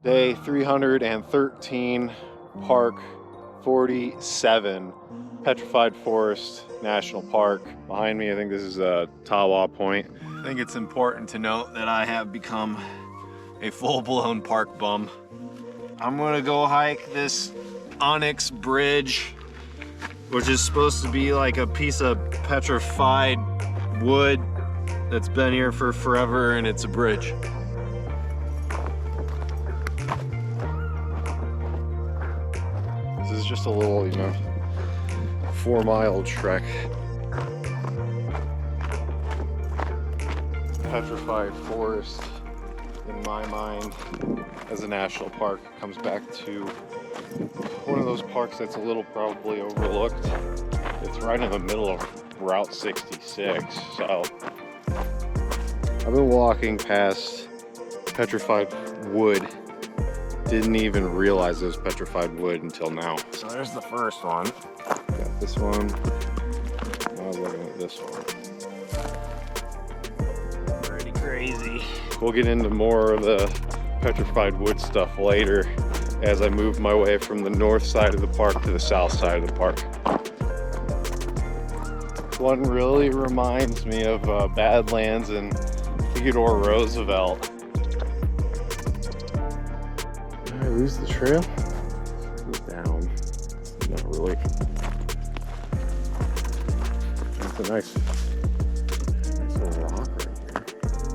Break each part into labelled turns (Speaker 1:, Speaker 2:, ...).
Speaker 1: Day 313, Park 47, Petrified Forest National Park. Behind me, I think this is Tawa Point. I think it's important to note that I have become a full-blown park bum. I'm gonna go hike this Onyx Bridge, which is supposed to be like a piece of petrified wood that's been here for forever, and it's a bridge. This is just a little, 4-mile trek. Petrified Forest, in my mind, as a national park, comes back to one of those parks that's a little probably overlooked. It's right in the middle of Route 66, so I've been walking past petrified wood. Didn't even realize it was petrified wood until now. So there's the first one. Got this one. Now looking at this one. Pretty crazy. We'll get into more of the petrified wood stuff later as I move my way from the north side of the park to the south side of the park. One really reminds me of Badlands and Theodore Roosevelt. Did I lose the trail? It's down. Not really. That's a nice little rock right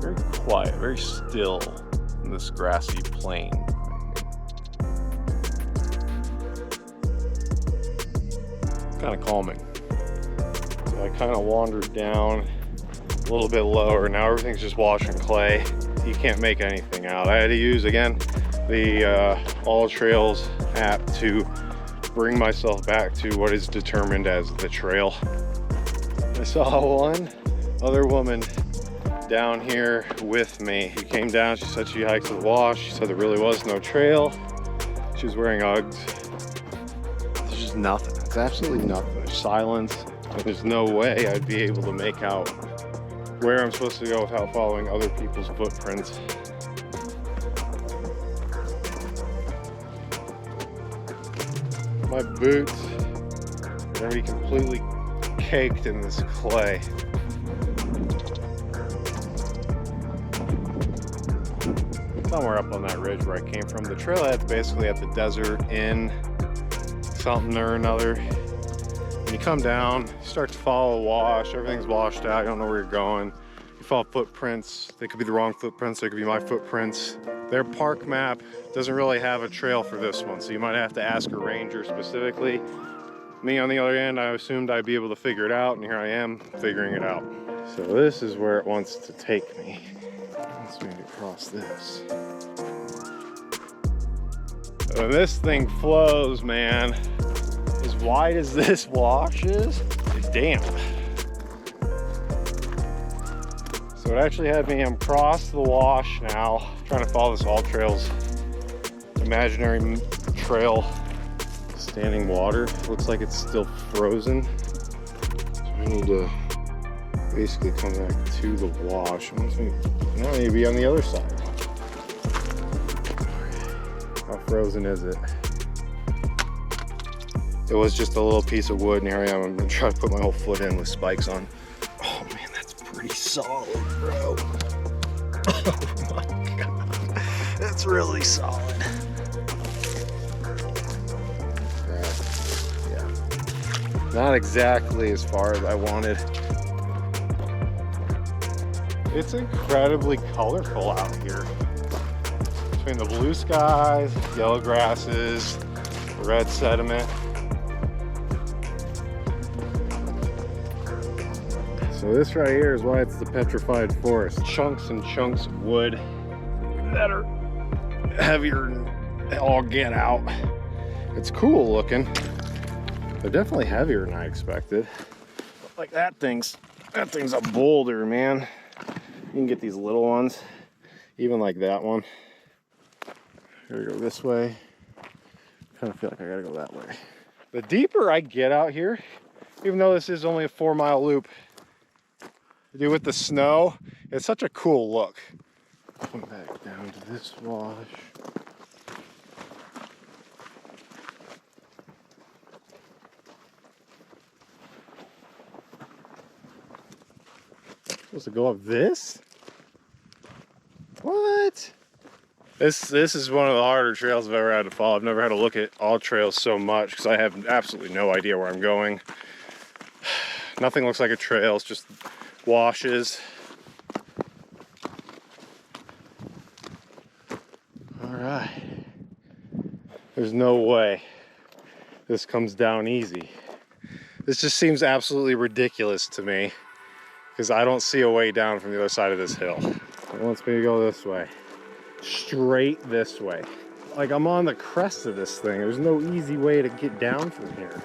Speaker 1: here. Very quiet, very still in this grassy plain. Kind of calming. So I kind of wandered down a little bit lower. Now everything's just wash and clay. You can't make anything out. I had to use, again, the All Trails app to bring myself back to what is determined as the trail. I saw one other woman down here with me. She came down, she said she hiked to the wash. She said there really was no trail. She was wearing Uggs. There's just nothing. It's absolutely nothing. There's silence, and there's no way I'd be able to make out where I'm supposed to go without following other people's footprints. My boots are gonna be completely caked in this clay. Somewhere up on that ridge where I came from, the trailhead's basically at the desert inn, something or another. When you come down, you start to follow a wash, everything's washed out, you don't know where you're going. You follow footprints, they could be the wrong footprints, they could be my footprints. Their park map doesn't really have a trail for this one, so you might have to ask a ranger specifically. Me, on the other end, I assumed I'd be able to figure it out, and here I am figuring it out. So this is where it wants to take me. Let's make it cross this. When this thing flows, man, as wide as this wash is, damn. So it actually had me, I'm across the wash now, trying to follow this All Trails imaginary trail. Standing water, looks like it's still frozen. So I need to basically come back to the wash. Now maybe on the other side. How frozen is it? It was just a little piece of wood, and here I am. I'm gonna try to put my whole foot in with spikes on. Oh man, that's pretty solid, bro. Oh my God, that's really solid. Yeah, not exactly as far as I wanted. It's incredibly colorful out here. Between the blue skies, yellow grasses, the red sediment. So this right here is why it's the Petrified Forest. Chunks and chunks of wood that are heavier than all get out. It's cool looking. They're definitely heavier than I expected. But like that thing's a boulder, man. You can get these little ones, even like that one. Gotta go this way. Kind of feel like I gotta go that way. The deeper I get out here, even though this is only a 4-mile loop, to do with the snow, it's such a cool look. Come back down to this wash. Supposed to go up this? What? This is one of the harder trails I've ever had to follow. I've never had to look at all trails so much because I have absolutely no idea where I'm going. Nothing looks like a trail, it's just washes. All right. There's no way this comes down easy. This just seems absolutely ridiculous to me because I don't see a way down from the other side of this hill. It wants me to go this way. Straight this way. Like I'm on the crest of this thing. There's no easy way to get down from here.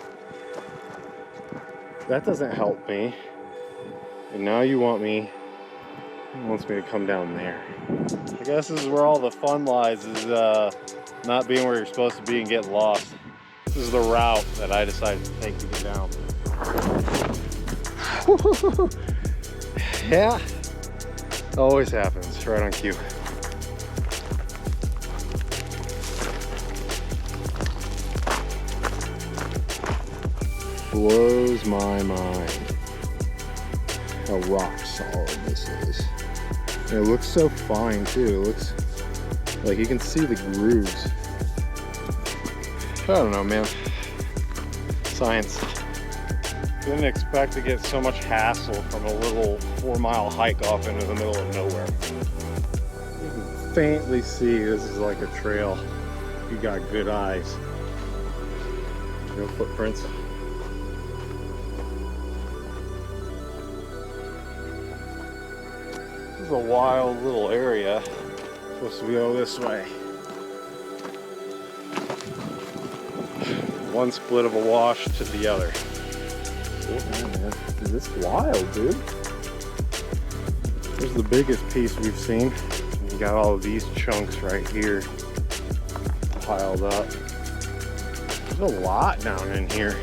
Speaker 1: That doesn't help me. And now you want me, it wants me to come down there. I guess this is where all the fun lies, is not being where you're supposed to be and getting lost. This is the route that I decided to take to get down. Yeah, always happens, right on cue. Blows my mind how rock solid this is. And it looks so fine too. It looks like you can see the grooves. I don't know, man. Science. Didn't expect to get so much hassle from a little 4-mile hike off into the middle of nowhere. You can faintly see this is like a trail. You got good eyes. No footprints. This is a wild little area. Supposed to go this way. One split of a wash to the other. Oh man, dude, this is wild, dude. This is the biggest piece we've seen. And you got all of these chunks right here piled up. There's a lot down in here.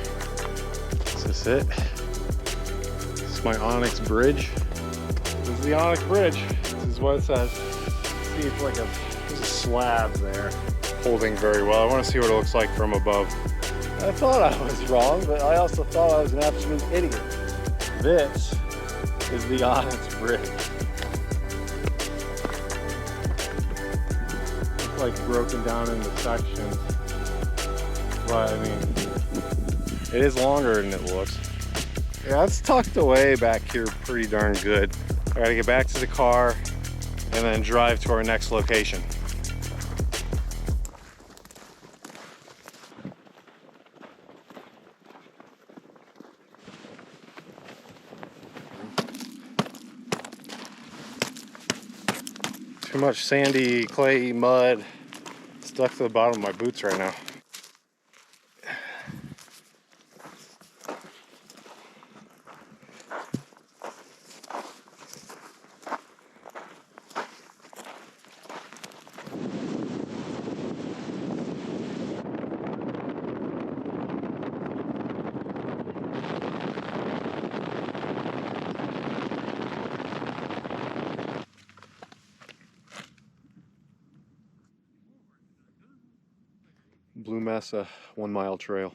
Speaker 1: Is this it? This is my Onyx Bridge. This is the Onyx Bridge. This is what it says. See, it's like there's a slab there. Holding very well. I want to see what it looks like from above. I thought I was wrong, but I also thought I was an absolute idiot. This is the Onyx Bridge. It's like broken down into sections. But I mean, it is longer than it looks. Yeah, it's tucked away back here pretty darn good. I gotta get back to the car and then drive to our next location. Too much sandy, clayey mud stuck to the bottom of my boots right now. Blue Mesa 1 mile trail.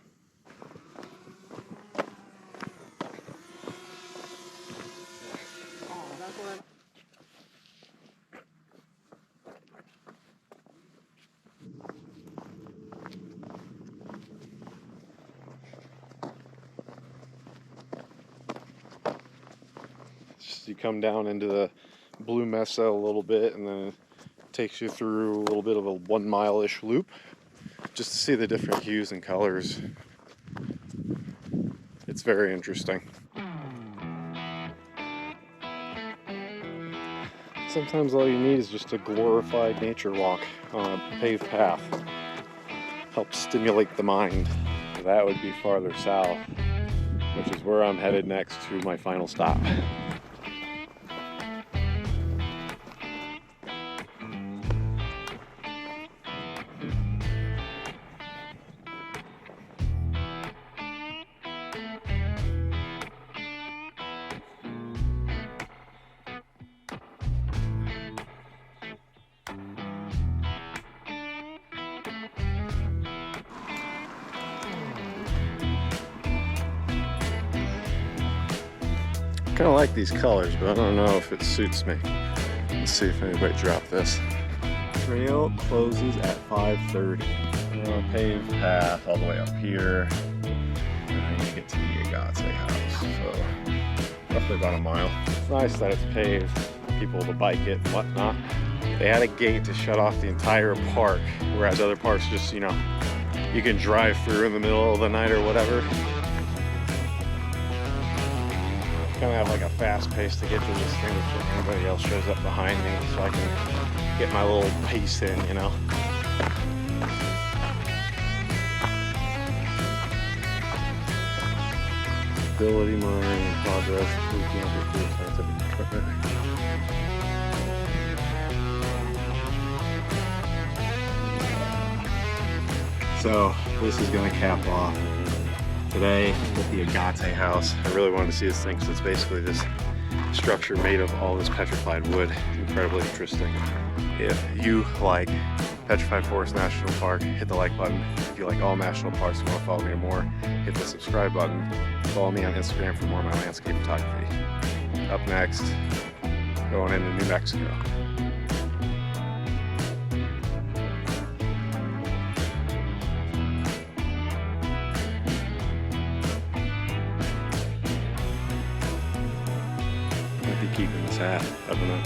Speaker 1: Just you come down into the Blue Mesa a little bit and then it takes you through a little bit of a 1 mile-ish loop. Just to see the different hues and colors. It's very interesting. Sometimes all you need is just a glorified nature walk on a paved path. Helps stimulate the mind. That would be farther south, which is where I'm headed next to my final stop. kind of like these colors, but I don't know if it suits me. Let's see if anybody dropped this. Trail closes at 5:30. We're on a paved path all the way up here. And I need to get to the Agate House, so roughly about a mile. It's nice that it's paved, people to bike it and whatnot. They had a gate to shut off the entire park, whereas other parks just, you know, you can drive through in the middle of the night or whatever. Kind of have like a fast pace to get to this thing before anybody else shows up behind me, so I can get my little pace in, you know. Ability monitoring in progress, tweaking up your scientific equipment. So this is going to cap off today with the Agate House. I really wanted to see this thing because it's basically this structure made of all this petrified wood. Incredibly interesting. If you like Petrified Forest National Park, hit the like button. If you like all national parks and want to follow me more, hit the subscribe button. Follow me on Instagram for more of my landscape photography. Up next, going into New Mexico. Might be keeping this hat, I don't know.